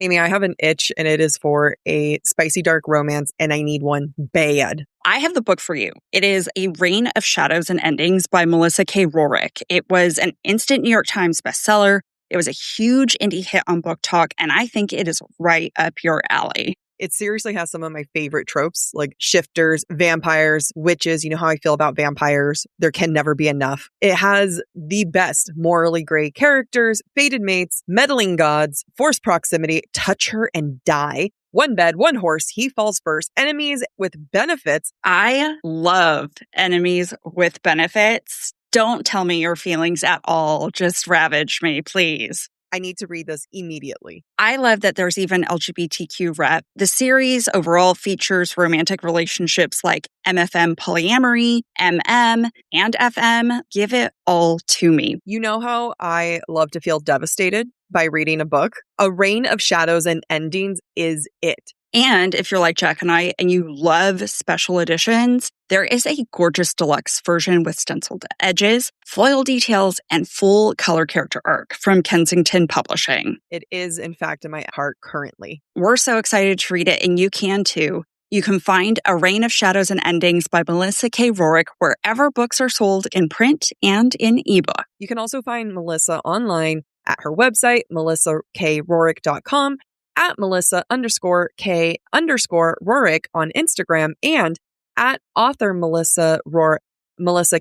Amy, I have an itch and it is for a spicy dark romance and I need one bad. I have the book for you. It is A Reign of Shadows and Endings by Melissa K. Rorick. It was an instant New York Times bestseller. It was a huge indie hit on BookTok, and I think it is right up your alley. It seriously has some of my favorite tropes, like shifters, vampires, witches. You know how I feel about vampires. There can never be enough. It has the best morally gray characters, fated mates, meddling gods, forced proximity, touch her and die. One bed, one horse, he falls first. Enemies with benefits. I love enemies with benefits. Don't tell me your feelings at all. Just ravage me, please. I need to read this immediately. I love that there's even LGBTQ rep. The series overall features romantic relationships like MFM polyamory, MM, and FM. Give it all to me. You know how I love to feel devastated by reading a book? A Reign of Shadows and Endings is it. And if you're like Jack and I and you love special editions, there is a gorgeous deluxe version with stenciled edges, foil details, and full color character arc from Kensington Publishing. It is, in fact, in my heart currently. We're so excited to read it, and you can too. You can find A Reign of Shadows and Endings by Melissa K. Rorick wherever books are sold in print and in ebook. You can also find Melissa online at her website, melissakRorick.com, at Melissa_K_Rorick on Instagram, and at author Melissa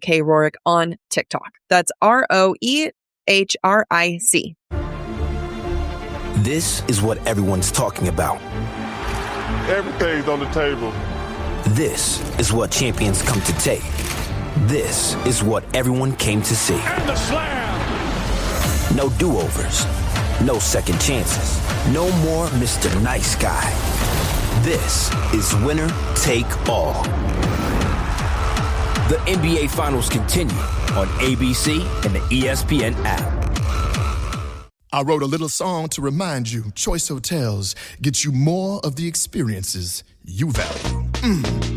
K. Rorick on TikTok. That's ROEHRIC. This is what everyone's talking about. Everything's on the table. This is what champions come to take. This is what everyone came to see. And the slam! No do-overs. No second chances. No more Mr. Nice Guy. This is winner take all. The NBA Finals continue on ABC and the ESPN app. I wrote a little song to remind you, Choice Hotels get you more of the experiences you value.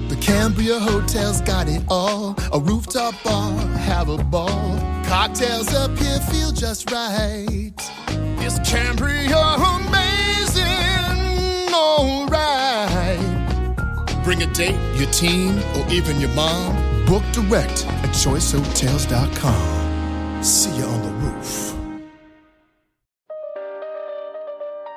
The Cambria Hotel's got it all. A rooftop bar, have a ball. Cocktails up here feel just right. Is Cambria amazing? All right. Bring a date, your team, or even your mom. Book direct at choicehotels.com. See you on the roof.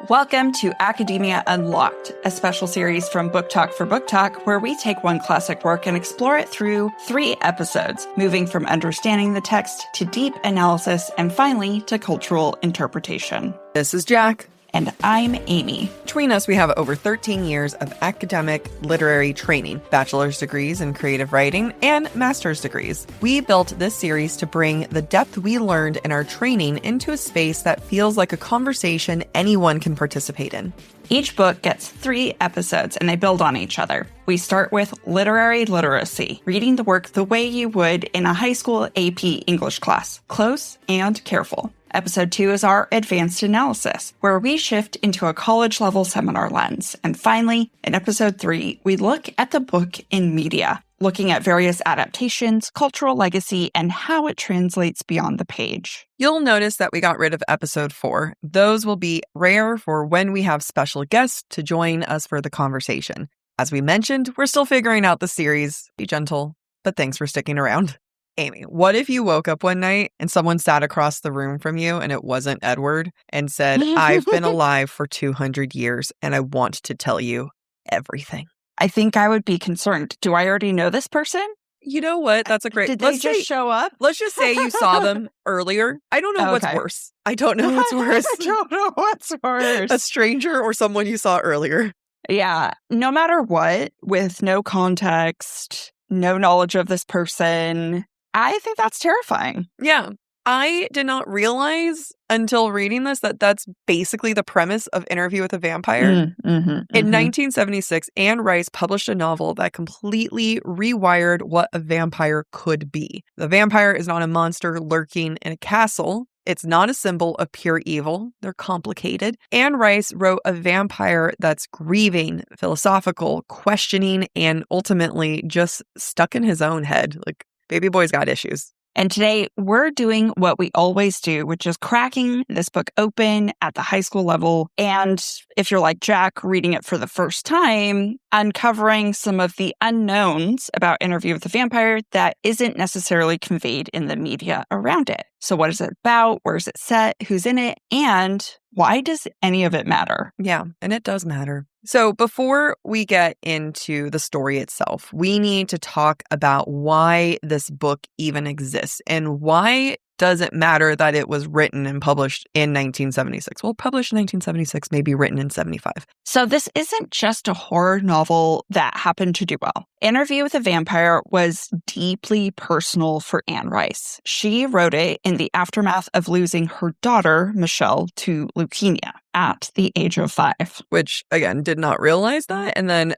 Welcome to Academia Unlocked, a special series from BookTok for BookTok, where we take one classic work and explore it through 3 episodes, moving from understanding the text to deep analysis and finally to cultural interpretation. This is Jack. And I'm Amy. Between us, we have over 13 years of academic literary training, bachelor's degrees in creative writing, and master's degrees. We built this series to bring the depth we learned in our training into a space that feels like a conversation anyone can participate in. Each book gets 3 episodes, and they build on each other. We start with literary literacy, reading the work the way you would in a high school AP English class, close and careful. Episode 2 is our advanced analysis, where we shift into a college-level seminar lens. And finally, in episode 3, we look at the book in media, looking at various adaptations, cultural legacy, and how it translates beyond the page. You'll notice that we got rid of episode 4. Those will be rare for when we have special guests to join us for the conversation. As we mentioned, we're still figuring out the series. Be gentle, but thanks for sticking around. Amy, what if you woke up one night and someone sat across the room from you and it wasn't Edward and said, I've been alive for 200 years and I want to tell you everything? I think I would be concerned. Do I already know this person? You know what? That's a great... Did they just show up? Let's just say you saw them earlier. I don't know what's worse. I don't know what's worse. I don't know what's worse. A stranger or someone you saw earlier. Yeah. No matter what, with no context, no knowledge of this person, I think that's terrifying. Yeah. I did not realize until reading this that that's basically the premise of Interview with a Vampire. In 1976, Anne Rice published a novel that completely rewired what a vampire could be. The vampire is not a monster lurking in a castle. It's not a symbol of pure evil. They're complicated. Anne Rice wrote a vampire that's grieving, philosophical, questioning, and ultimately just stuck in his own head. Like, baby boy's got issues. And today we're doing what we always do, which is cracking this book open at the high school level. And if you're like Jack, reading it for the first time, uncovering some of the unknowns about Interview with the Vampire that isn't necessarily conveyed in the media around it. So what is it about? Where is it set? Who's in it? And why does any of it matter? Yeah, and it does matter. So before we get into the story itself, we need to talk about why this book even exists and why does it matter that it was written and published in 1976? Well, published in 1976, maybe written in 75. So this isn't just a horror novel that happened to do well. Interview with a Vampire was deeply personal for Anne Rice. She wrote it in the aftermath of losing her daughter, Michelle, to leukemia at the age of 5. Which, again, did not realize that. And then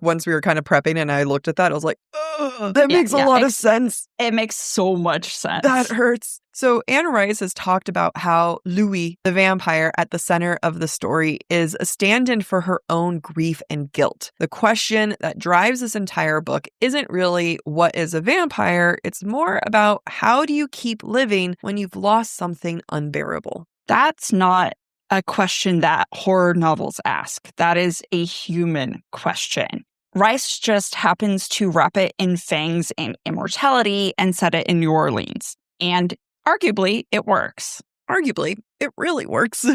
once we were kind of prepping and I looked at that, I was like, oh, that makes a lot of sense. It makes so much sense. That hurts. So Anne Rice has talked about how Louis, the vampire at the center of the story, is a stand-in for her own grief and guilt. The question that drives this entire book isn't really what is a vampire, it's more about how do you keep living when you've lost something unbearable. That's not a question that horror novels ask. That is a human question. Rice just happens to wrap it in fangs and immortality and set it in New Orleans. And arguably, it works. Arguably, it really works.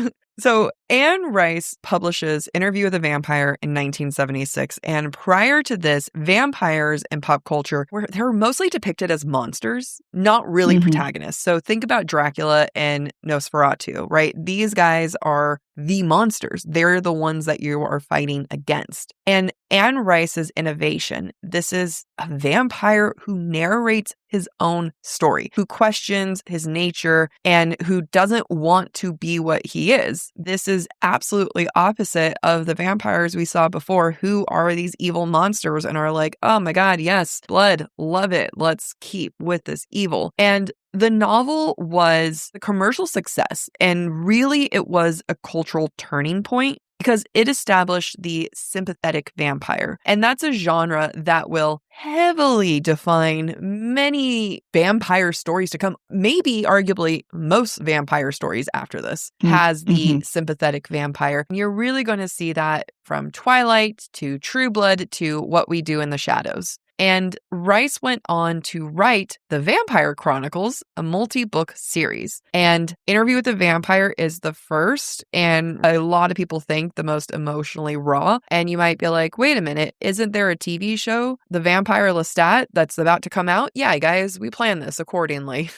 So Anne Rice publishes Interview with a Vampire in 1976. And prior to this, vampires in pop culture they were mostly depicted as monsters, not really protagonists. So think about Dracula and Nosferatu, right? These guys are the monsters. They're the ones that you are fighting against. And Anne Rice's innovation, this is a vampire who narrates his own story, who questions his nature, and who doesn't want to be what he is. This is absolutely opposite of the vampires we saw before, who are these evil monsters and are like, oh my God, yes, blood, love it. Let's keep with this evil. And the novel was a commercial success, and really it was a cultural turning point because it established the sympathetic vampire. And that's a genre that will heavily define many vampire stories to come. Maybe, arguably, most vampire stories after this has the sympathetic vampire. And you're really going to see that from Twilight to True Blood to What We Do in the Shadows. And Rice went on to write The Vampire Chronicles, a multi-book series. And Interview with the Vampire is the first, and a lot of people think the most emotionally raw. And you might be like, wait a minute, isn't there a TV show, The Vampire Lestat, that's about to come out? Yeah, guys, we planned this accordingly.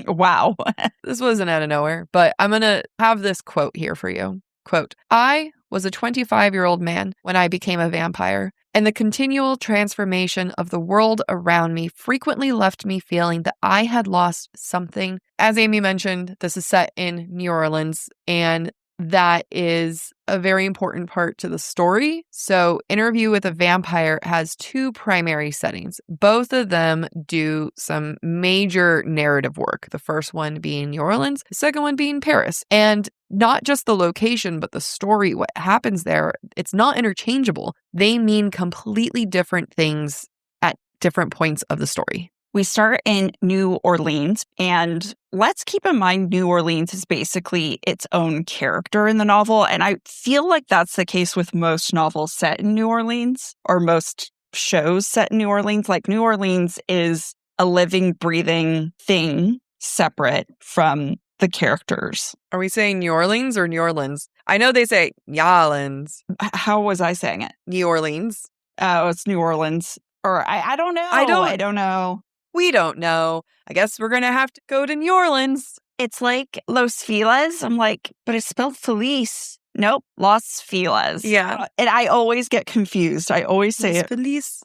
Wow. This wasn't out of nowhere, but I'm going to have this quote here for you. Quote, I was a 25-year-old man when I became a vampire, and the continual transformation of the world around me frequently left me feeling that I had lost something. As Amy mentioned, this is set in New Orleans, and that is a very important part to the story. So Interview with a Vampire has two primary settings. Both of them do some major narrative work. The first one being New Orleans, the second one being Paris. And not just the location, but the story, what happens there, it's not interchangeable. They mean completely different things at different points of the story. We start in New Orleans, and let's keep in mind New Orleans is basically its own character in the novel, and I feel like that's the case with most novels set in New Orleans, or most shows set in New Orleans. Like, New Orleans is a living, breathing thing separate from the characters. Are we saying New Orleans or New Orleans? I know they say Y'allins. How was I saying it? New Orleans. Oh, it's New Orleans. Or I don't know. I don't know. We don't know. I guess we're going to have to go to New Orleans. It's like Los Feliz. I'm like, but it's spelled Feliz. Nope, Los Feliz. Yeah. And I always get confused. I always say it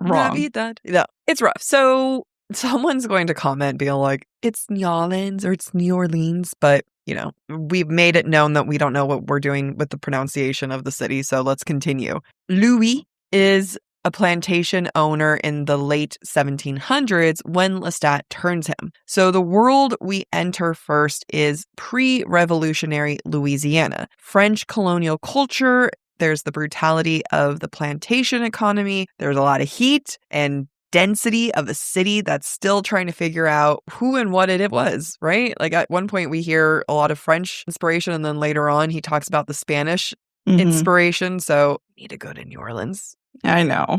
wrong. Navidad. Yeah, it's rough. So someone's going to comment being like, it's New Orleans or it's New Orleans. But, you know, we've made it known that we don't know what we're doing with the pronunciation of the city. So let's continue. Louis is a plantation owner in the late 1700s when Lestat turns him. So the world we enter first is pre-revolutionary Louisiana. French colonial culture, there's the brutality of the plantation economy, there's a lot of heat and density of a city that's still trying to figure out who and what it was, right? Like at one point we hear a lot of French inspiration, and then later on he talks about the Spanish inspiration. So we need to go to New Orleans. I know.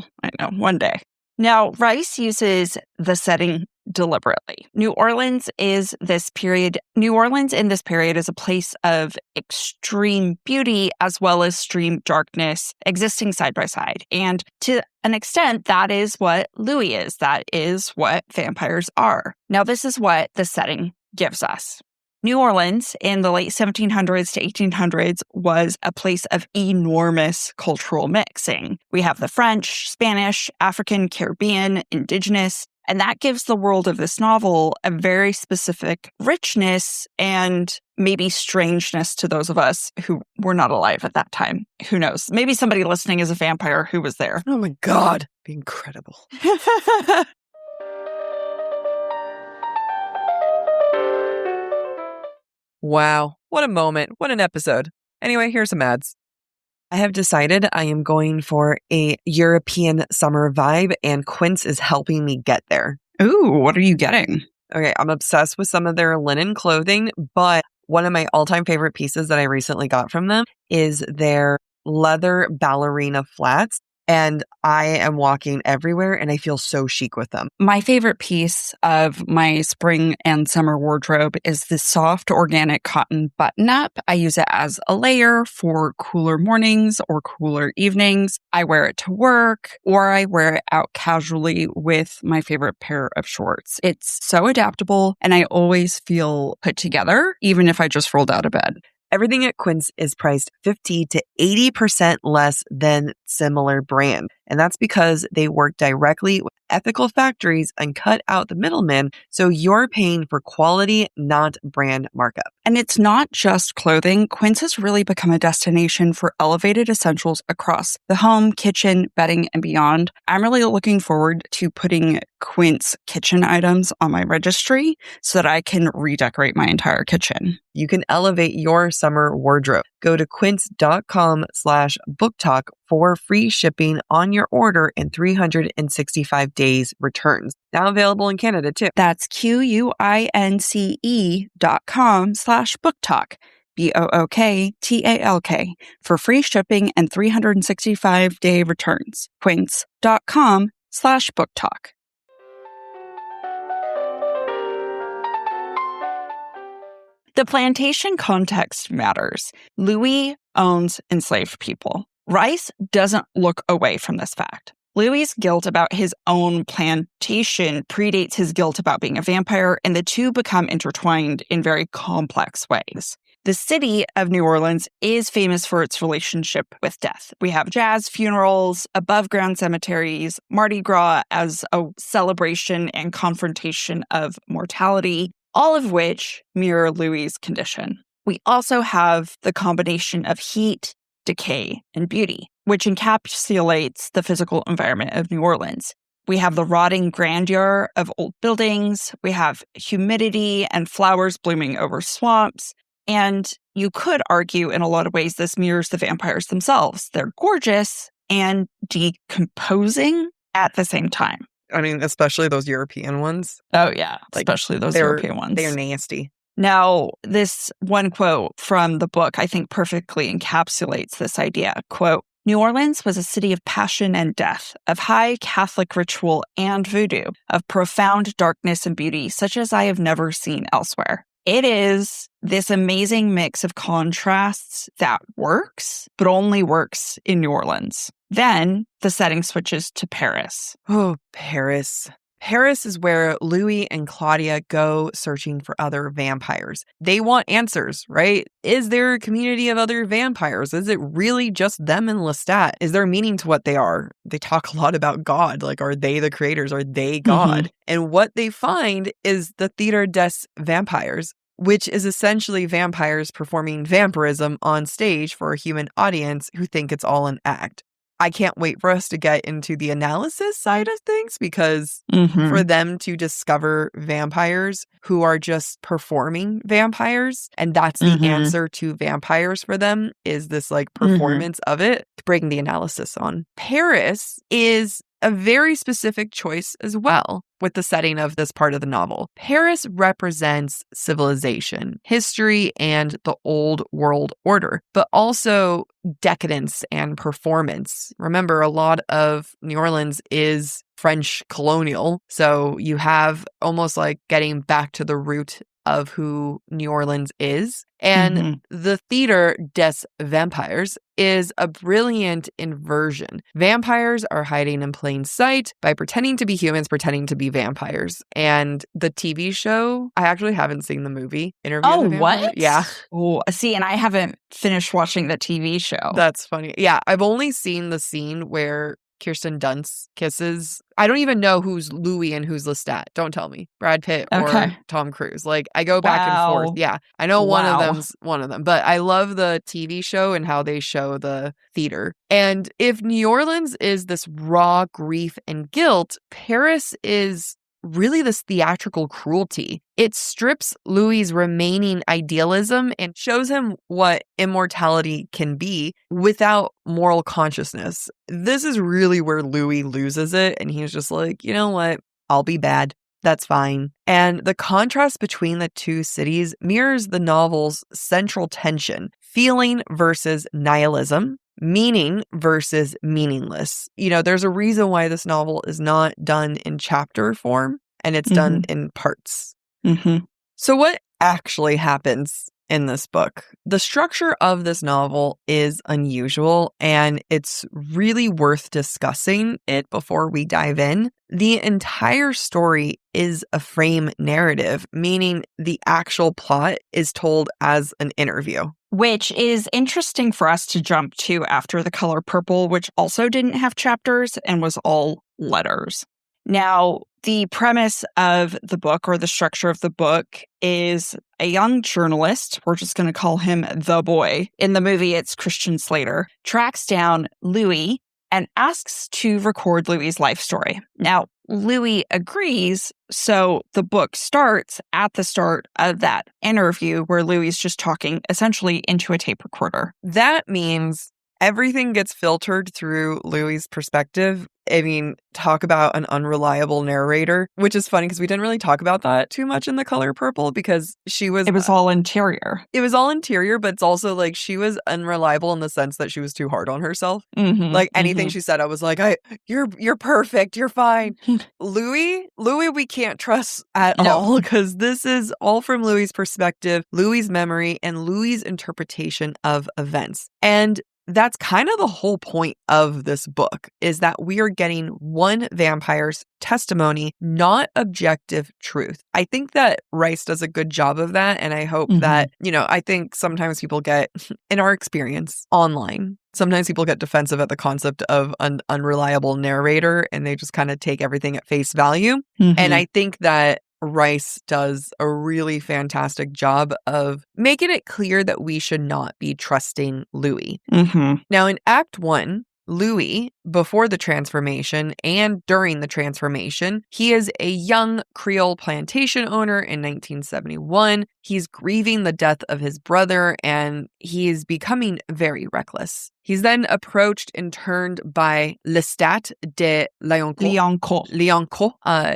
One day. Now, Rice uses the setting deliberately. New Orleans in this period is a place of extreme beauty as well as extreme darkness existing side by side. And to an extent, that is what Louis is. That is what vampires are. Now, this is what the setting gives us. New Orleans in the late 1700s to 1800s was a place of enormous cultural mixing. We have the French, Spanish, African, Caribbean, indigenous, and that gives the world of this novel a very specific richness and maybe strangeness to those of us who were not alive at that time. Who knows? Maybe somebody listening is a vampire who was there. Oh my God. Be incredible. Wow. What a moment. What an episode. Anyway, here's some ads. I have decided I am going for a European summer vibe, and Quince is helping me get there. Ooh, what are you getting? Okay, I'm obsessed with some of their linen clothing, but one of my all-time favorite pieces that I recently got from them is their leather ballerina flats. And I am walking everywhere and I feel so chic with them. My favorite piece of my spring and summer wardrobe is the soft organic cotton button-up. I use it as a layer for cooler mornings or cooler evenings. I wear it to work or I wear it out casually with my favorite pair of shorts. It's so adaptable and I always feel put together, even if I just rolled out of bed. Everything at Quince is priced 50 to 80% less than similar brand. And that's because they work directly with ethical factories and cut out the middlemen. So you're paying for quality, not brand markup. And it's not just clothing. Quince has really become a destination for elevated essentials across the home, kitchen, bedding, and beyond. I'm really looking forward to putting Quince kitchen items on my registry so that I can redecorate my entire kitchen. You can elevate your summer wardrobe. Go to quince.com/booktalk for free shipping on your order and 365 days returns. Now available in Canada too. That's QUINCE.com/booktalk. BOOKTALK for free shipping and 365-day returns. Quince.com/booktalk. The plantation context matters. Louis owns enslaved people. Rice doesn't look away from this fact. Louis's guilt about his own plantation predates his guilt about being a vampire, and the two become intertwined in very complex ways. The city of New Orleans is famous for its relationship with death. We have jazz funerals, above-ground cemeteries, Mardi Gras as a celebration and confrontation of mortality, all of which mirror Louis's condition. We also have the combination of heat, decay, and beauty, which encapsulates the physical environment of New Orleans. We have the rotting grandeur of old buildings. We have humidity and flowers blooming over swamps. And you could argue in a lot of ways this mirrors the vampires themselves. They're gorgeous and decomposing at the same time. I mean, especially those European ones. Oh, yeah. Especially those European ones. They're nasty. Now, this one quote from the book, I think, perfectly encapsulates this idea. Quote, New Orleans was a city of passion and death, of high Catholic ritual and voodoo, of profound darkness and beauty, such as I have never seen elsewhere. It is this amazing mix of contrasts that works, but only works in New Orleans. Then the setting switches to Paris. Oh, Paris. Paris is where Louis and Claudia go searching for other vampires. They want answers, right? Is there a community of other vampires? Is it really just them and Lestat? Is there meaning to what they are? They talk a lot about God. Like, are they the creators? Are they God? Mm-hmm. And what they find is the Theatre des Vampires, which is essentially vampires performing vampirism on stage for a human audience who think it's all an act. I can't wait for us to get into the analysis side of things because for them to discover vampires who are just performing vampires, and that's the answer to vampires for them, is this like performance of it, to bring the analysis on. Paris is a very specific choice as well with the setting of this part of the novel. Paris represents civilization, history, and the old world order, but also decadence and performance. Remember, a lot of New Orleans is French colonial, so you have almost like getting back to the root of who New Orleans is. And the theater des vampires is a brilliant inversion. Vampires are hiding in plain sight by pretending to be humans, pretending to be vampires. And the TV show, I actually haven't seen the movie, Interview with the Vampire. What? Yeah. Oh, see, and I haven't finished watching the TV show. That's funny. Yeah, I've only seen the scene where Kirsten Dunst kisses. I don't even know who's Louis and who's Lestat. Don't tell me. Brad Pitt or Tom Cruise. Like, I go back and forth. Yeah, I know one of them's one of them. But I love the TV show and how they show the theater. And if New Orleans is this raw grief and guilt, Paris is really this theatrical cruelty. It strips Louis's remaining idealism and shows him what immortality can be without moral consciousness. This is really where Louis loses it, and he's just like, you know what? I'll be bad. That's fine. And the contrast between the two cities mirrors the novel's central tension, feeling versus nihilism, meaning versus meaningless. You know, there's a reason why this novel is not done in chapter form and it's done in parts. So what actually happens in this book? The structure of this novel is unusual, and it's really worth discussing it before we dive in. The entire story is a frame narrative, meaning the actual plot is told as an interview. Which is interesting for us to jump to after The Color Purple, which also didn't have chapters and was all letters. Now, the premise of the book, or the structure of the book, is a young journalist, we're just going to call him the boy, in the movie it's Christian Slater, tracks down Louis and asks to record Louis's life story. Now, Louis agrees, so the book starts at the start of that interview where Louis is just talking essentially into a tape recorder. That means everything gets filtered through Louis's perspective. I mean, talk about an unreliable narrator, which is funny because we didn't really talk about that too much in The Color Purple because it was all interior. It was all interior, but it's also like she was unreliable in the sense that she was too hard on herself. Like anything she said, I was like, you're perfect. You're fine. Louis, we can't trust at all because this is all from Louis's perspective, Louis's memory, and Louis's interpretation of events. And that's kind of the whole point of this book, is that we are getting one vampire's testimony, not objective truth. I think that Rice does a good job of that. And I hope that, I think sometimes people get, in our experience online, sometimes people get defensive at the concept of an unreliable narrator and they just kind of take everything at face value. And I think that Rice does a really fantastic job of making it clear that we should not be trusting Louis. Now, in Act 1, Louis, before the transformation and during the transformation, he is a young Creole plantation owner in 1971. He's grieving the death of his brother and he is becoming very reckless. He's then approached and turned by Lestat de Lioncourt.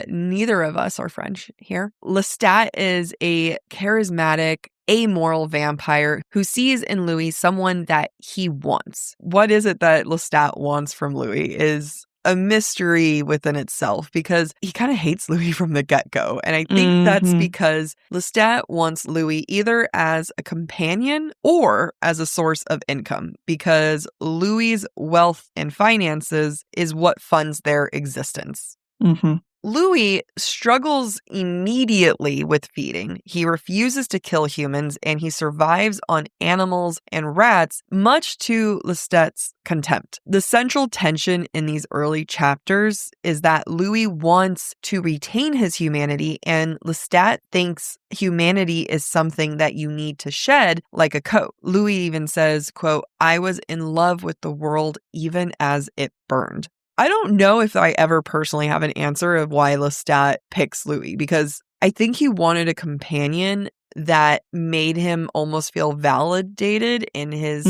Neither of us are French here. Lestat is a charismatic, amoral vampire who sees in Louis someone that he wants. What is it that Lestat wants from Louis is a mystery within itself because he kind of hates Louis from the get-go. And I think that's because Lestat wants Louis either as a companion or as a source of income because Louis's wealth and finances is what funds their existence. Louis struggles immediately with feeding. He refuses to kill humans and he survives on animals and rats, much to Lestat's contempt. The central tension in these early chapters is that Louis wants to retain his humanity and Lestat thinks humanity is something that you need to shed like a coat. Louis even says, quote, "I was in love with the world even as it burned." I don't know if I ever personally have an answer of why Lestat picks Louis because I think he wanted a companion that made him almost feel validated in his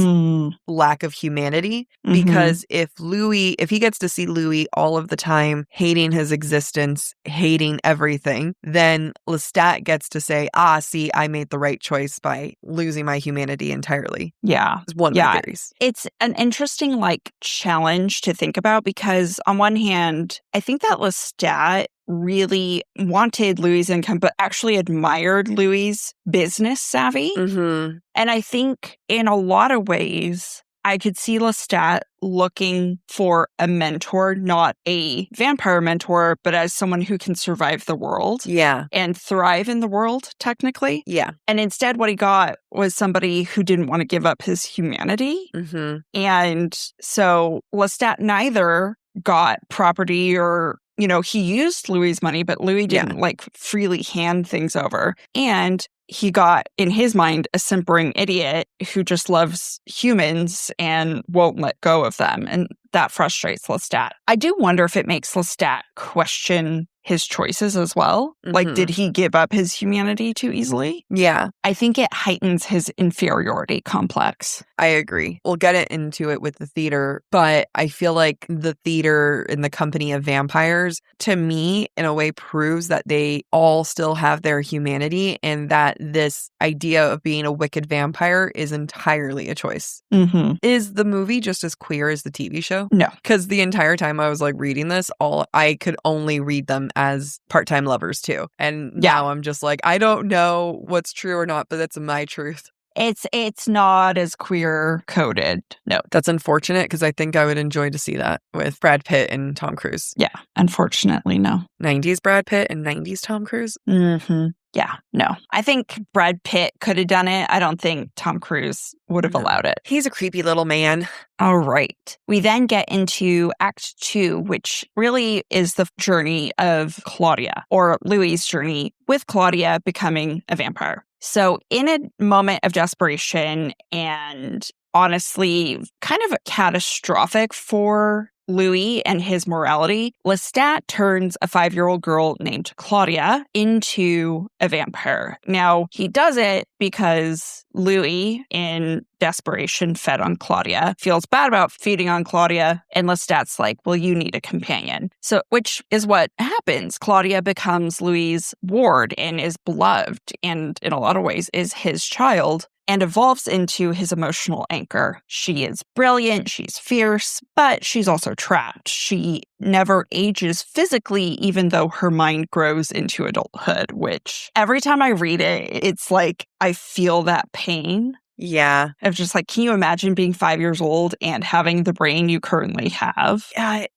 lack of humanity. Because if he gets to see Louis all of the time, hating his existence, hating everything, then Lestat gets to say, see, I made the right choice by losing my humanity entirely. Yeah. It's one of my theories. It's an interesting, challenge to think about because on one hand, I think that Lestat really wanted Louis' income, but actually admired Louis' business savvy. Mm-hmm. And I think in a lot of ways, I could see Lestat looking for a mentor, not a vampire mentor, but as someone who can survive the world. Yeah. And thrive in the world, technically. Yeah. And instead, what he got was somebody who didn't want to give up his humanity. Mm-hmm. And so Lestat neither got property or, he used Louis' money, but Louis didn't freely hand things over. And he got, in his mind, a simpering idiot who just loves humans and won't let go of them. And that frustrates Lestat. I do wonder if it makes Lestat question his choices as well. Mm-hmm. Did he give up his humanity too easily? Yeah. I think it heightens his inferiority complex. I agree. We'll get into it with the theater, but I feel like the theater in the company of vampires, to me, in a way, proves that they all still have their humanity and that this idea of being a wicked vampire is entirely a choice. Mm-hmm. Is the movie just as queer as the TV show? No. Because the entire time I was reading this, I could only read them as part-time lovers too. And now I'm just I don't know what's true or not, but that's my truth. It's not as queer coded. No. That's unfortunate because I think I would enjoy to see that with Brad Pitt and Tom Cruise. Yeah, unfortunately, no. 90s Brad Pitt and 90s Tom Cruise? Mm-hmm. Yeah, no. I think Brad Pitt could have done it. I don't think Tom Cruise would have allowed it. He's a creepy little man. All right. We then get into Act 2, which really is the journey of Claudia, or Louis' journey with Claudia becoming a vampire. So in a moment of desperation and honestly kind of catastrophic for Louis and his morality, Lestat turns a 5-year-old girl named Claudia into a vampire. Now, he does it because Louis, in desperation, fed on Claudia, feels bad about feeding on Claudia, and Lestat's like, well, you need a companion. So, which is what happens. Claudia becomes Louis' ward and is beloved, and in a lot of ways is his child, and evolves into his emotional anchor. She is brilliant, she's fierce, but she's also trapped. She never ages physically, even though her mind grows into adulthood, which every time I read it, it's I feel that pain. Yeah. Of just can you imagine being 5 years old and having the brain you currently have?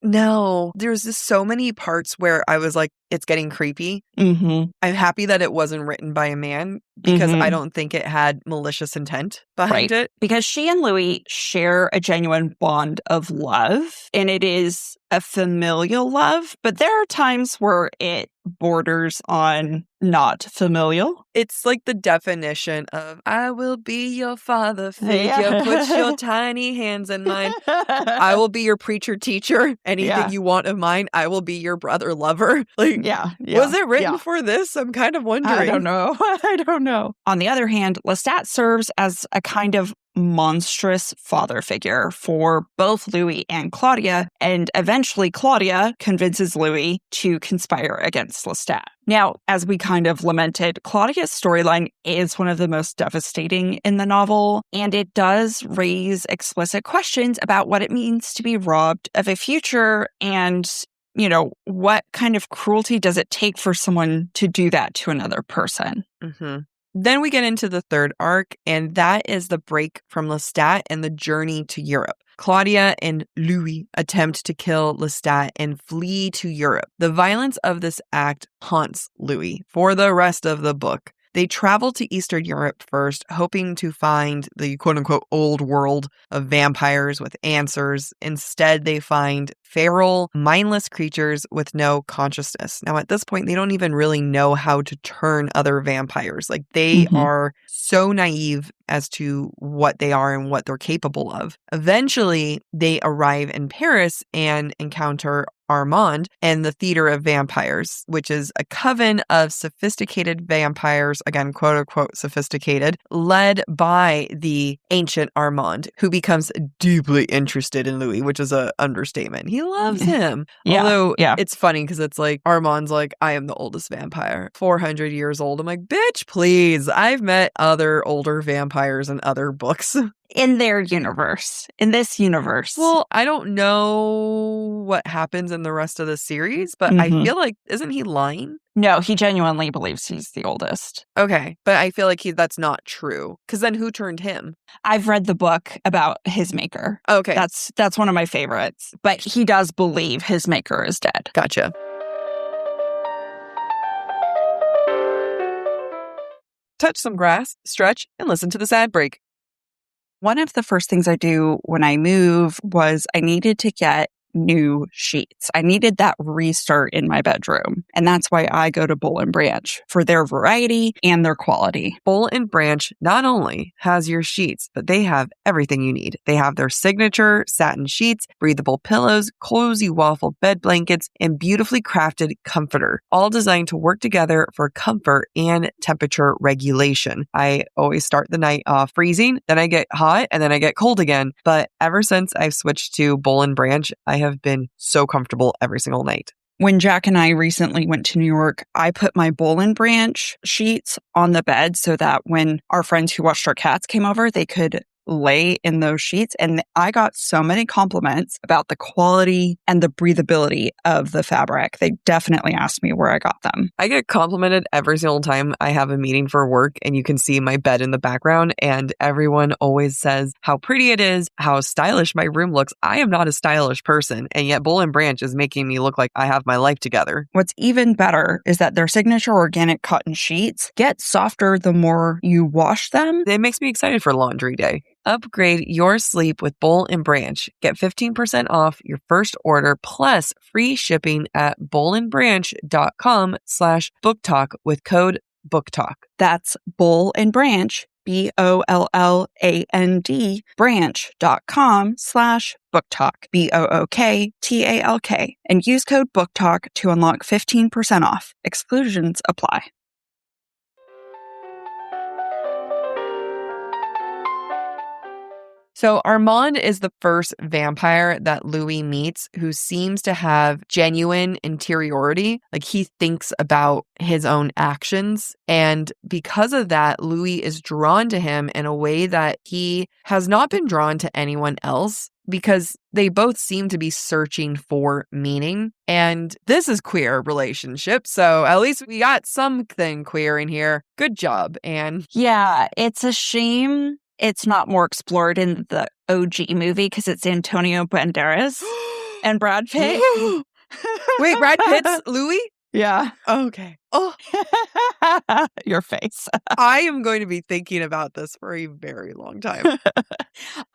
No. There's just so many parts where I was it's getting creepy. Mm-hmm. I'm happy that it wasn't written by a man because I don't think it had malicious intent behind it. Because she and Louis share a genuine bond of love, and it is a familial love, but there are times where it borders on not familial. It's the definition of I will be your father figure, put your tiny hands in mine. I will be your preacher teacher. Anything you want of mine, I will be your brother lover. Was it written for this? I'm kind of wondering. I don't know. I don't know. On the other hand, Lestat serves as a kind of monstrous father figure for both Louis and Claudia, and eventually Claudia convinces Louis to conspire against Lestat. Now, as we kind of lamented, Claudia's storyline is one of the most devastating in the novel, and it does raise explicit questions about what it means to be robbed of a future and what kind of cruelty does it take for someone to do that to another person? Mm-hmm. Then we get into the third arc, and that is the break from Lestat and the journey to Europe. Claudia and Louis attempt to kill Lestat and flee to Europe. The violence of this act haunts Louis for the rest of the book. They travel to Eastern Europe first, hoping to find the quote-unquote old world of vampires with answers. Instead, they find feral, mindless creatures with no consciousness. Now, at this point, they don't even really know how to turn other vampires. Like, they are so naive as to what they are and what they're capable of. Eventually, they arrive in Paris and encounter Armand and the Theater of Vampires, which is a coven of sophisticated vampires, again, quote unquote sophisticated, led by the ancient Armand, who becomes deeply interested in Louis, which is an understatement. He loves him. Although it's funny because it's like Armand's like, I am the oldest vampire, 400 years old. I'm like, bitch, please. I've met other older vampires in other books. In their universe, in this universe. Well, I don't know what happens in the rest of the series, but I feel like, isn't he lying? No, he genuinely believes he's the oldest. Okay, but I feel like that's not true. Because then who turned him? I've read the book about his maker. Okay. That's one of my favorites. But he does believe his maker is dead. Gotcha. Touch some grass, stretch, and listen to this ad break. One of the first things I do when I move was I needed to get new sheets. I needed that restart in my bedroom. And that's why I go to Boll & Branch for their variety and their quality. Boll & Branch not only has your sheets, but they have everything you need. They have their signature satin sheets, breathable pillows, cozy waffle bed blankets, and beautifully crafted comforter, all designed to work together for comfort and temperature regulation. I always start the night off freezing, then I get hot, and then I get cold again. But ever since I've switched to Boll & Branch, I have been so comfortable every single night. When Jack and I recently went to New York, I put my Boll & Branch sheets on the bed so that when our friends who watched our cats came over, they could lay in those sheets. And I got so many compliments about the quality and the breathability of the fabric. They definitely asked me where I got them. I get complimented every single time I have a meeting for work and you can see my bed in the background, and everyone always says how pretty it is, how stylish my room looks. I am not a stylish person, and yet Boll & Branch is making me look like I have my life together. What's even better is that their signature organic cotton sheets get softer the more you wash them. It makes me excited for laundry day. Upgrade your sleep with Boll & Branch. Get 15% off your first order plus free shipping at bollandbranch.com/BookTok with code BookTok. That's Boll & Branch, BOLLAND, branch.com/BookTalk, BOOKTALK, and use code BookTalk to unlock 15% off. Exclusions apply. So Armand is the first vampire that Louis meets who seems to have genuine interiority. Like, he thinks about his own actions. And because of that, Louis is drawn to him in a way that he has not been drawn to anyone else, because they both seem to be searching for meaning. And this is queer relationship, so at least we got something queer in here. Good job, Anne. Yeah, it's a shame it's not more explored in the OG movie because it's Antonio Banderas and Brad Pitt. Wait, Brad Pitt's Louis? Yeah. Okay. Oh, your face. I am going to be thinking about this for a very long time.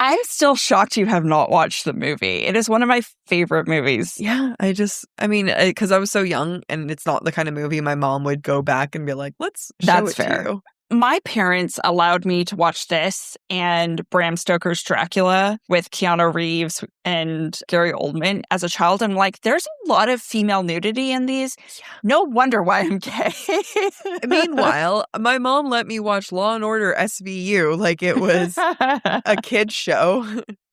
I'm still shocked you have not watched the movie. It is one of my favorite movies. Yeah, because I was so young and it's not the kind of movie my mom would go back and be like, let's show it to you. My parents allowed me to watch this and Bram Stoker's Dracula with Keanu Reeves and Gary Oldman as a child. I'm like, there's a lot of female nudity in these. Yeah. No wonder why I'm gay. Meanwhile, my mom let me watch Law & Order SVU like it was a kid's show.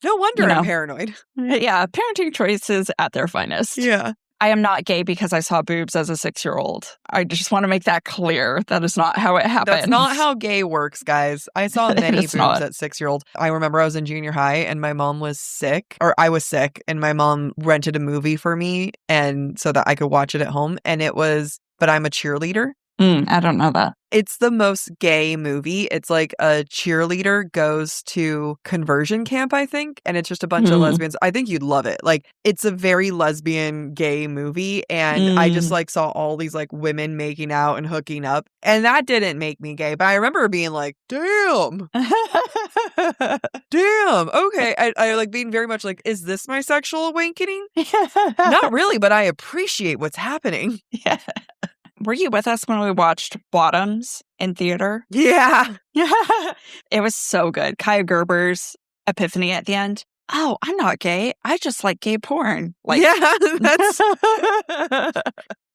No wonder I'm paranoid. Yeah, parenting choices at their finest. Yeah. I am not gay because I saw boobs as a 6-year-old. I just want to make that clear. That is not how it happened. That's not how gay works, guys. I saw many boobs at 6-year-old. I remember I was in junior high and my mom was sick, or I was sick, and my mom rented a movie for me and so that I could watch it at home. And it was But I'm a Cheerleader. I don't know that. It's the most gay movie. It's like a cheerleader goes to conversion camp, I think, and it's just a bunch of lesbians. I think you'd love it. Like, it's a very lesbian gay movie, and I just like saw all these like women making out and hooking up, and that didn't make me gay, but I remember being like, damn. Damn. Okay. I like being very much like, is this my sexual awakening? Not really, but I appreciate what's happening. Yeah. Were you with us when we watched Bottoms in theater? Yeah. It was so good. Kaya Gerber's epiphany at the end. Oh, I'm not gay. I just like gay porn. Like, yeah, that's...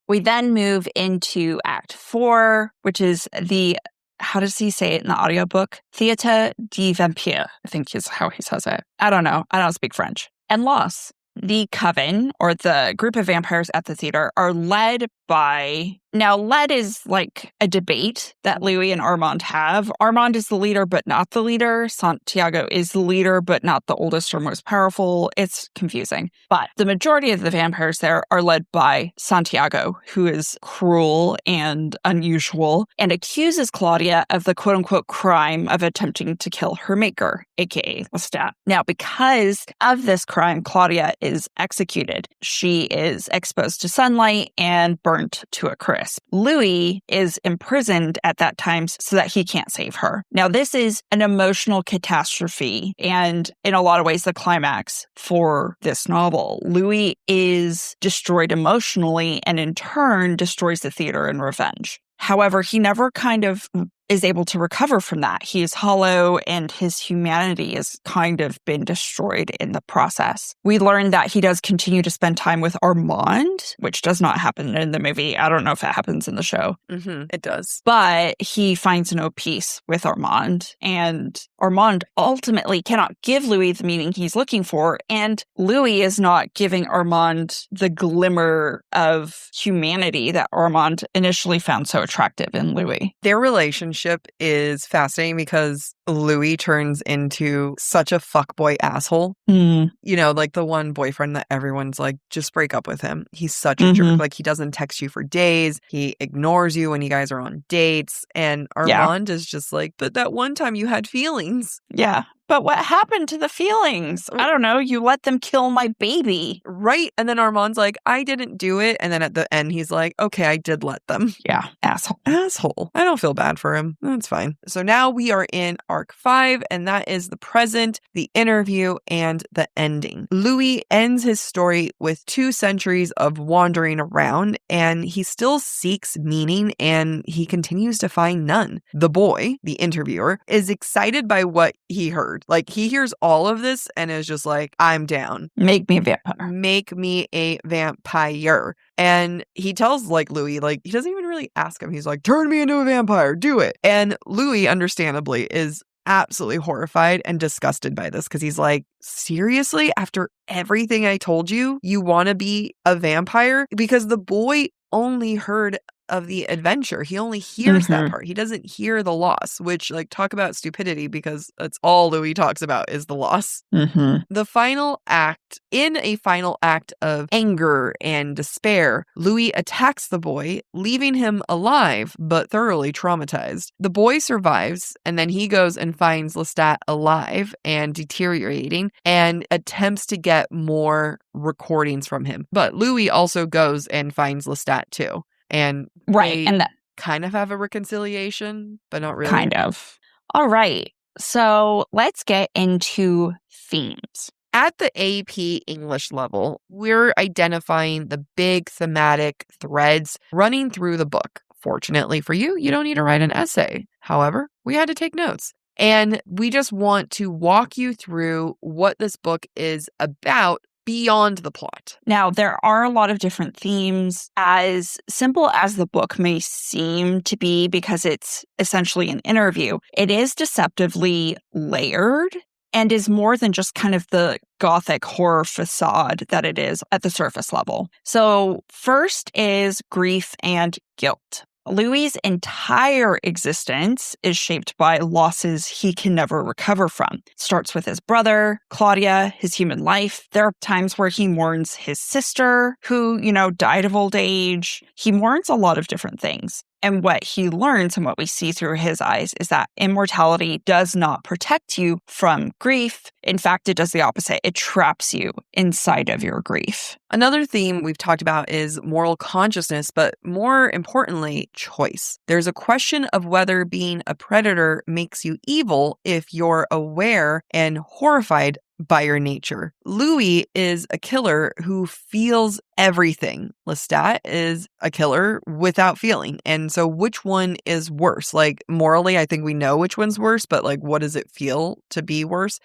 We then move into Act 4, which is the, how does he say it in the audiobook? Theatre de Vampire, I think is how he says it. I don't know. I don't speak French. And Loss. The coven, or the group of vampires at the theater, are led by... Now, led is like a debate that Louis and Armand have. Armand is the leader, but not the leader. Santiago is the leader, but not the oldest or most powerful. It's confusing. But the majority of the vampires there are led by Santiago, who is cruel and unusual, and accuses Claudia of the quote-unquote crime of attempting to kill her maker, aka Lestat. Now, because of this crime, Claudia is executed. She is exposed to sunlight and burnt to a crisp. Louis is imprisoned at that time so that he can't save her. Now, this is an emotional catastrophe, and in a lot of ways, the climax for this novel. Louis is destroyed emotionally and in turn destroys the theater in revenge. However, he never kind of is able to recover from that. He is hollow and his humanity has kind of been destroyed in the process. We learn that he does continue to spend time with Armand, which does not happen in the movie. I don't know if it happens in the show. It does. But he finds no peace with Armand, and Armand ultimately cannot give Louis the meaning he's looking for, and Louis is not giving Armand the glimmer of humanity that Armand initially found so attractive in Louis. Their relationship is fascinating because Louis turns into such a fuckboy asshole. You know, like the one boyfriend that everyone's like, just break up with him. He's such a jerk. Like, he doesn't text you for days. He ignores you when you guys are on dates. And Armand is just like, but that one time you had feelings. Yeah. But what happened to the feelings? I don't know. You let them kill my baby. Right. And then Armand's like, I didn't do it. And then at the end, he's like, okay, I did let them. Yeah. Asshole. I don't feel bad for him. That's fine. So now we are in arc 5, and that is the present, the interview, and the ending. Louis ends his story with 2 centuries of wandering around, and he still seeks meaning, and he continues to find none. The boy, the interviewer, is excited by what he heard. Like, he hears all of this and is just like, I'm down. Make me a vampire. Make me a vampire. And he tells, like, Louis, like, he doesn't even really ask him. He's like, turn me into a vampire. Do it. And Louis, understandably, is absolutely horrified and disgusted by this because he's like, seriously? After everything I told you, you want to be a vampire? Because the boy only heard of the adventure. He only hears that part. He doesn't hear the loss, which, like, talk about stupidity, because that's all Louis talks about is the loss. The final act, in a final act of anger and despair, Louis attacks the boy, leaving him alive but thoroughly traumatized. The boy survives, and then he goes and finds Lestat alive and deteriorating and attempts to get more recordings from him. But Louis also goes and finds Lestat too. And and that kind of have a reconciliation, but not really. Kind of. All right. So let's get into themes. At the AP English level, we're identifying the big thematic threads running through the book. Fortunately for you, you don't need to write an essay. However, we had to take notes. And we just want to walk you through what this book is about beyond the plot. Now, there are a lot of different themes, as simple as the book may seem to be, because it's essentially an interview. It is deceptively layered and is more than just kind of the gothic horror facade that it is at the surface level. So first is grief and guilt. Louis' entire existence is shaped by losses he can never recover from. It starts with his brother, Claudia, his human life. There are times where he mourns his sister, who, died of old age. He mourns a lot of different things. And what he learns and what we see through his eyes is that immortality does not protect you from grief. In fact, it does the opposite. It traps you inside of your grief. Another theme we've talked about is moral consciousness, but more importantly, choice. There's a question of whether being a predator makes you evil if you're aware and horrified by your nature. Louis is a killer who feels everything. Lestat is a killer without feeling. And so which one is worse? Like morally, I think we know which one's worse, but like what does it feel to be worse?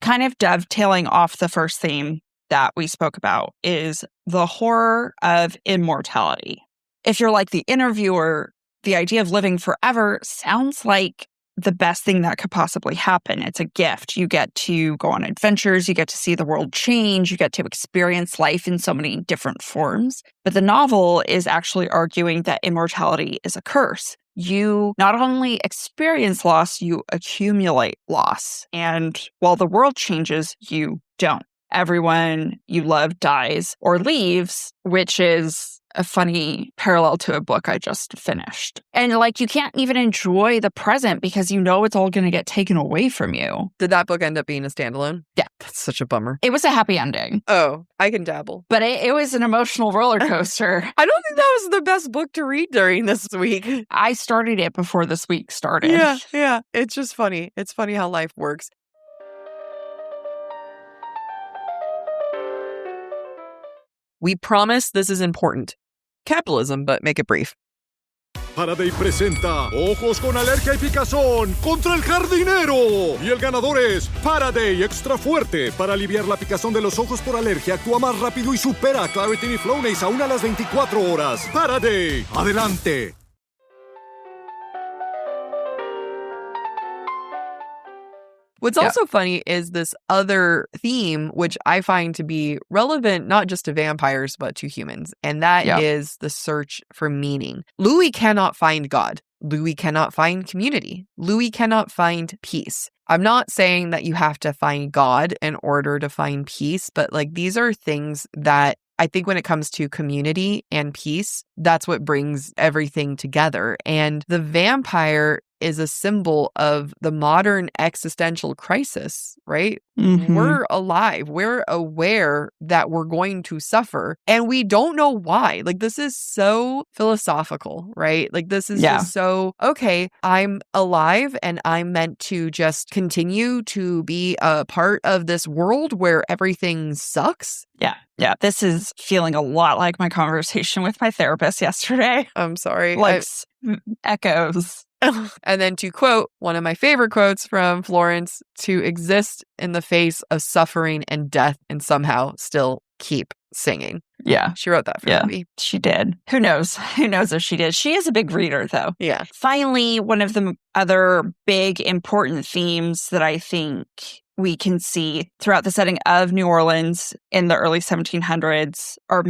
Kind of dovetailing off the first theme that we spoke about is the horror of immortality. If you're like the interviewer, the idea of living forever sounds like the best thing that could possibly happen. It's a gift. You get to go on adventures. You get to see the world change. You get to experience life in so many different forms. But the novel is actually arguing that immortality is a curse. You not only experience loss, you accumulate loss. And while the world changes, you don't. Everyone you love dies or leaves, which is a funny parallel to a book I just finished. And like, you can't even enjoy the present because you know it's all going to get taken away from you. Did that book end up being a standalone? Yeah. That's such a bummer. It was a happy ending. Oh, I can dabble. But it was an emotional roller coaster. I don't think that was the best book to read during this week. I started it before this week started. Yeah. It's just funny. It's funny how life works. We promise this is important. Capitalism, but make it brief. Faraday presenta Ojos con Alergia y Picazón contra el Jardinero. Y el ganador es Faraday Extra Fuerte. Para aliviar la picazón de los ojos por alergia, actúa más rápido y supera a Claritin y Flonase aún a las 24 horas. Faraday, adelante. What's also funny is this other theme, which I find to be relevant not just to vampires, but to humans. And that is the search for meaning. Louis cannot find God. Louis cannot find community. Louis cannot find peace. I'm not saying that you have to find God in order to find peace, but like these are things that I think when it comes to community and peace, that's what brings everything together. And the vampire is a symbol of the modern existential crisis, right? Mm-hmm. We're alive. We're aware that we're going to suffer and we don't know why. Like this is so philosophical, right? Like this is just so, okay, I'm alive and I'm meant to just continue to be a part of this world where everything sucks. Yeah. This is feeling a lot like my conversation with my therapist yesterday. I'm sorry. Like echoes. And then to quote one of my favorite quotes from Florence, to exist in the face of suffering and death and somehow still keep singing. Yeah. She wrote that for me. She did. Who knows? Who knows if she did? She is a big reader, though. Yeah. Finally, one of the other big important themes that I think we can see throughout the setting of New Orleans in the early 1700s or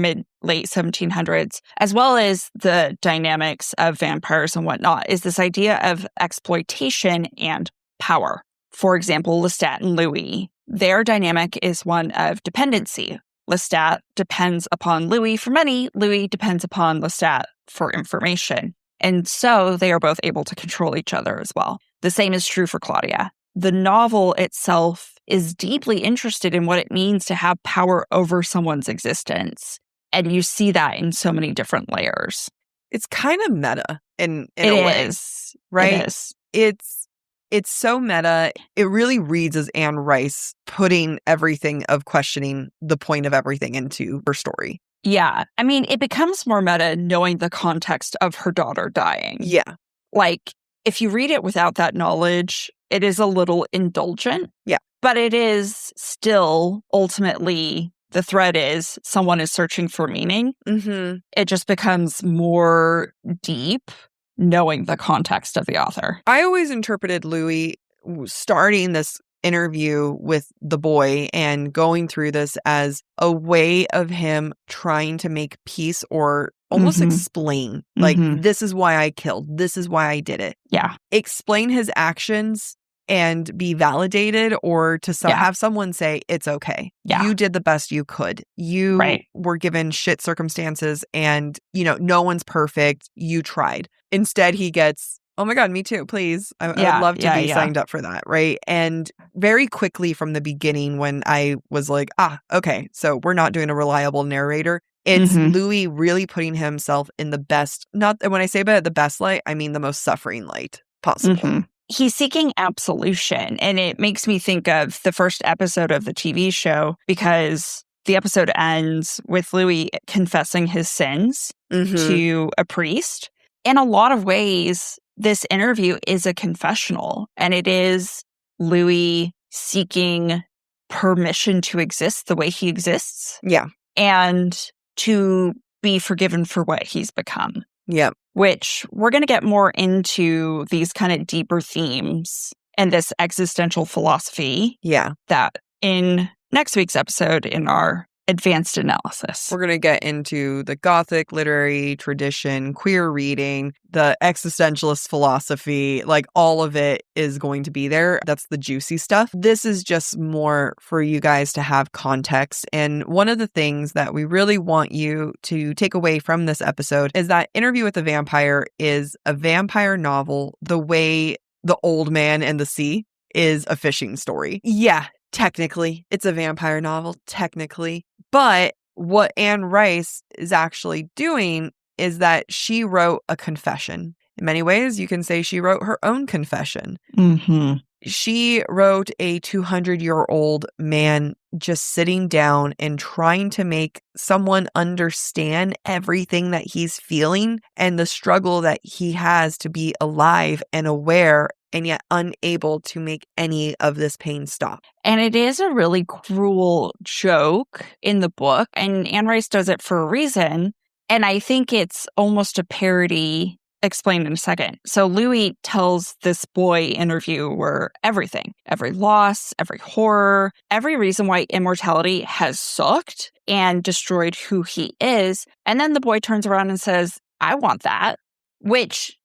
late 1700s, as well as the dynamics of vampires and whatnot, is this idea of exploitation and power. For example, Lestat and Louis, their dynamic is one of dependency. Lestat depends upon Louis for money. Louis depends upon Lestat for information. And so they are both able to control each other as well. The same is true for Claudia. The novel itself is deeply interested in what it means to have power over someone's existence. And you see that in so many different layers. It's kind of meta in a way. It is, right? It is. It's so meta. It really reads as Anne Rice putting everything of questioning the point of everything into her story. Yeah. I mean, it becomes more meta knowing the context of her daughter dying. Yeah. Like, if you read it without that knowledge, it is a little indulgent. Yeah. But it is still ultimately, the thread is someone is searching for meaning. Mm-hmm. It just becomes more deep knowing the context of the author. I always interpreted Louis starting this interview with the boy and going through this as a way of him trying to make peace or almost explain, like, this is why I killed. This is why I did it. Yeah. Explain his actions and be validated or to have someone say, it's okay. Yeah. You did the best you could. You were given shit circumstances and, no one's perfect. You tried. Instead, he gets, oh my God, me too, please. I would love to be signed up for that, right? And very quickly from the beginning when I was like, okay, so we're not doing a reliable narrator. It's Louis really putting himself in the best, not when I say the best light, I mean the most suffering light possible. He's seeking absolution, and it makes me think of the first episode of the TV show because the episode ends with Louis confessing his sins to a priest. In a lot of ways, this interview is a confessional, and it is Louis seeking permission to exist the way he exists. Yeah. And to be forgiven for what he's become. Yeah. Which we're going to get more into these kind of deeper themes and this existential philosophy. Yeah. That in next week's episode in our advanced analysis. We're going to get into the Gothic literary tradition, queer reading, the existentialist philosophy, like all of it is going to be there. That's the juicy stuff. This is just more for you guys to have context. And one of the things that we really want you to take away from this episode is that Interview with the Vampire is a vampire novel the way The Old Man and the Sea is a fishing story. Yeah. Technically, it's a vampire novel, technically. But what Anne Rice is actually doing is that she wrote a confession. In many ways, you can say she wrote her own confession. She wrote a 200-year-old man just sitting down and trying to make someone understand everything that he's feeling and the struggle that he has to be alive and aware and yet unable to make any of this pain stop. And it is a really cruel joke in the book, and Anne Rice does it for a reason. And I think it's almost a parody. Explained in a second. So Louis tells this boy interviewer everything, every loss, every horror, every reason why immortality has sucked and destroyed who he is. And then the boy turns around and says, I want that, which,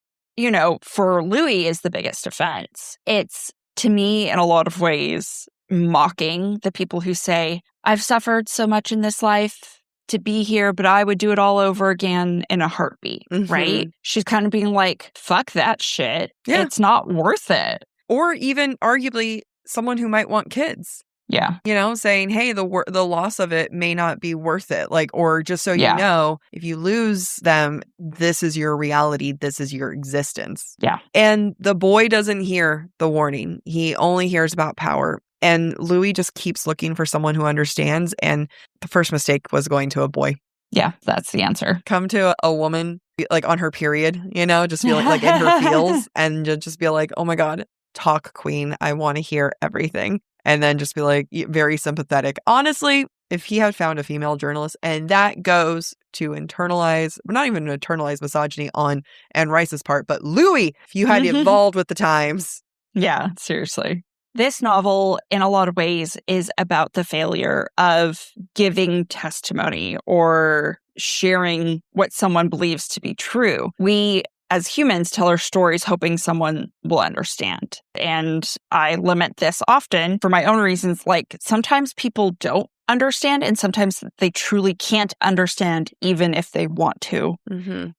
for Louis is the biggest offense. It's, to me, in a lot of ways, mocking the people who say, I've suffered so much in this life to be here, but I would do it all over again in a heartbeat, right? She's kind of being like, fuck that shit. Yeah. It's not worth it. Or even arguably someone who might want kids. Yeah. Saying, hey, the loss of it may not be worth it. Like, or just so you know, if you lose them, this is your reality. This is your existence. Yeah. And the boy doesn't hear the warning. He only hears about power. And Louis just keeps looking for someone who understands. And the first mistake was going to a boy. Yeah, that's the answer. Come to a woman like on her period, just feeling like in her feels and just be like, oh my God, talk queen. I want to hear everything. And then just be like very sympathetic. Honestly, if he had found a female journalist, and that goes to not even internalize misogyny on Anne Rice's part, but Louis, if you had evolved with the times. Yeah, seriously. This novel, in a lot of ways, is about the failure of giving testimony or sharing what someone believes to be true. We, as humans, tell our stories hoping someone will understand. And I lament this often for my own reasons. Like, sometimes people don't understand, and sometimes they truly can't understand even if they want to.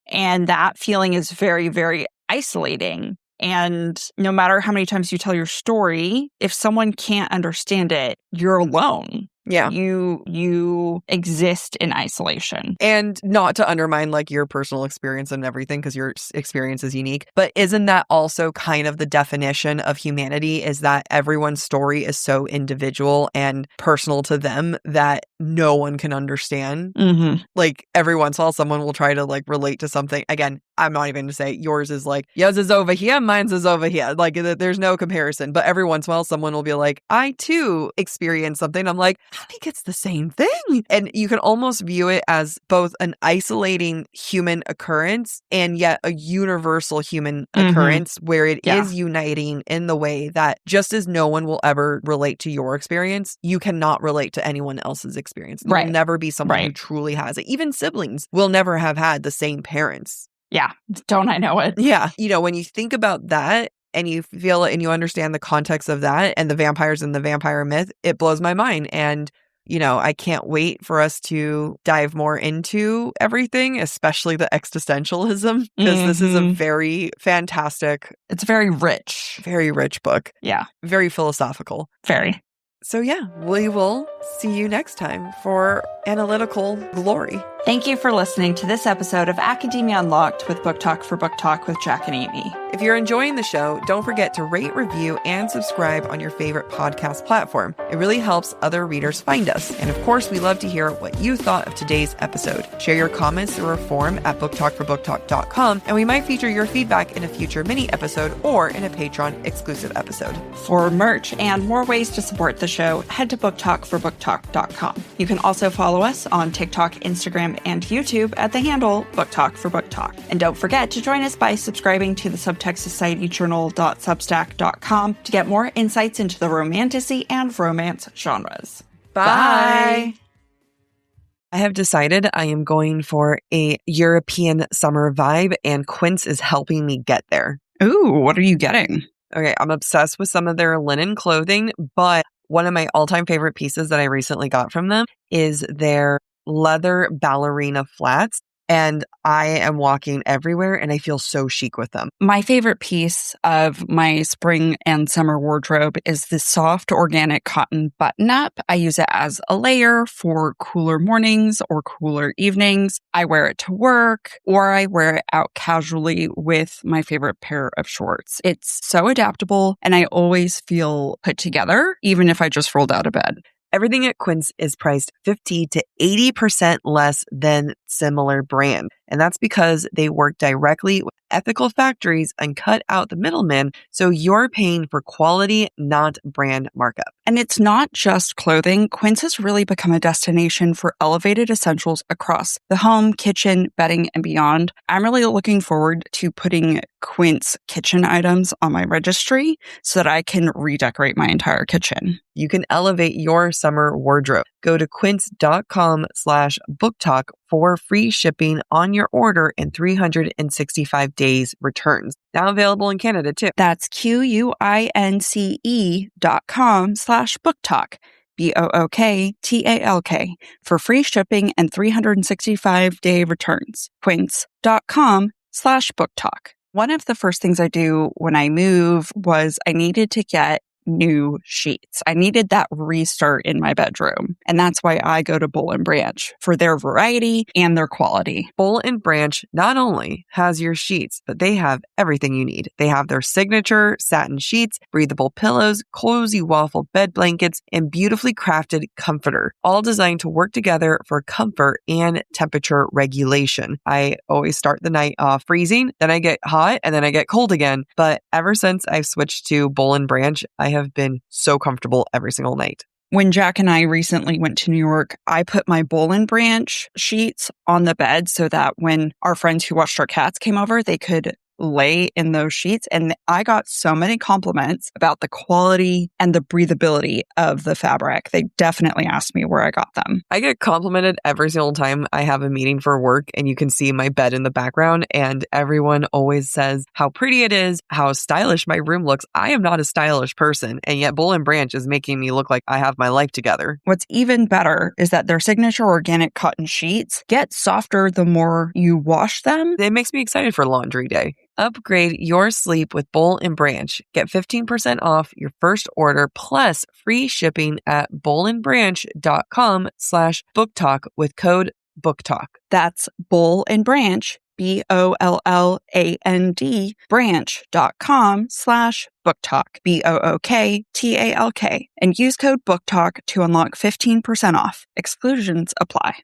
And that feeling is very, very isolating. And no matter how many times you tell your story, if someone can't understand it, you're alone. Yeah. You exist in isolation. And not to undermine like your personal experience and everything, because your experience is unique. But isn't that also kind of the definition of humanity, is that everyone's story is so individual and personal to them that no one can understand? Like every once in a while, someone will try to like relate to something. Again, I'm not even going to say yours is like, yours is over here, mine's is over here. Like there's no comparison. But every once in a while, someone will be like, I too experienced something. I'm like, I think it's the same thing. And you can almost view it as both an isolating human occurrence and yet a universal human occurrence where it is uniting in the way that just as no one will ever relate to your experience, you cannot relate to anyone else's experience. There will never be someone who truly has it. Even siblings will never have had the same parents. Yeah. Don't I know it? Yeah. When you think about that, and you feel and you understand the context of that and the vampires and the vampire myth, it blows my mind. And, I can't wait for us to dive more into everything, especially the existentialism, because this is a very fantastic. It's very rich book. Yeah. Very philosophical. Very. So yeah, we will see you next time for Analytical Glory. Thank you for listening to this episode of Academia Unlocked with Book Talk for Book Talk with Jack and Amy. If you're enjoying the show, don't forget to rate, review, and subscribe on your favorite podcast platform. It really helps other readers find us. And of course, we love to hear what you thought of today's episode. Share your comments through our form at booktalkforbooktalk.com, and we might feature your feedback in a future mini episode or in a Patreon exclusive episode. For merch and more ways to support the show, head to booktalkforbooktalk.com. You can also follow us on TikTok, Instagram, and YouTube at the handle Book Talk for Book Talk. And don't forget to join us by subscribing to the Subtext Society Journal.substack.com to get more insights into the romantasy and romance genres. Bye! I have decided I am going for a European summer vibe, and Quince is helping me get there. Ooh, what are you getting? Okay, I'm obsessed with some of their linen clothing, but one of my all-time favorite pieces that I recently got from them is their leather ballerina flats. And I am walking everywhere and I feel so chic with them. My favorite piece of my spring and summer wardrobe is the soft organic cotton button-up. I use it as a layer for cooler mornings or cooler evenings. I wear it to work or I wear it out casually with my favorite pair of shorts. It's so adaptable and I always feel put together, even if I just rolled out of bed. Everything at Quince is priced 50 to 80% less than similar brand. And that's because they work directly with ethical factories and cut out the middleman. So you're paying for quality, not brand markup. And it's not just clothing. Quince has really become a destination for elevated essentials across the home, kitchen, bedding, and beyond. I'm really looking forward to putting Quince kitchen items on my registry so that I can redecorate my entire kitchen. You can elevate your summer wardrobe. Go to quince.com/booktalk for free shipping on your order and 365 days returns. Now available in Canada too. That's QUINCE.com/booktalk. BOOKTALK for free shipping and 365-day returns. Quince.com/booktalk. One of the first things I do when I move was I needed to get new sheets. I needed that restart in my bedroom. And that's why I go to Boll & Branch for their variety and their quality. Boll & Branch not only has your sheets, but they have everything you need. They have their signature satin sheets, breathable pillows, cozy waffle bed blankets, and beautifully crafted comforter, all designed to work together for comfort and temperature regulation. I always start the night off freezing, then I get hot, and then I get cold again. But ever since I've switched to Boll & Branch, I have been so comfortable every single night. When Jack and I recently went to New York, I put my Boll & Branch sheets on the bed so that when our friends who watched our cats came over, they could lay in those sheets. And I got so many compliments about the quality and the breathability of the fabric. They definitely asked me where I got them. I get complimented every single time I have a meeting for work and you can see my bed in the background and everyone always says how pretty it is, how stylish my room looks. I am not a stylish person and yet Boll & Branch is making me look like I have my life together. What's even better is that their signature organic cotton sheets get softer the more you wash them. It makes me excited for laundry day. Upgrade your sleep with Boll & Branch. Get 15% off your first order plus free shipping at bollandbranch.com/booktalk with code BookTalk. That's Boll & Branch, BOLLAND, branch.com/booktalk, BOOKTALK, and use code BookTalk to unlock 15% off. Exclusions apply.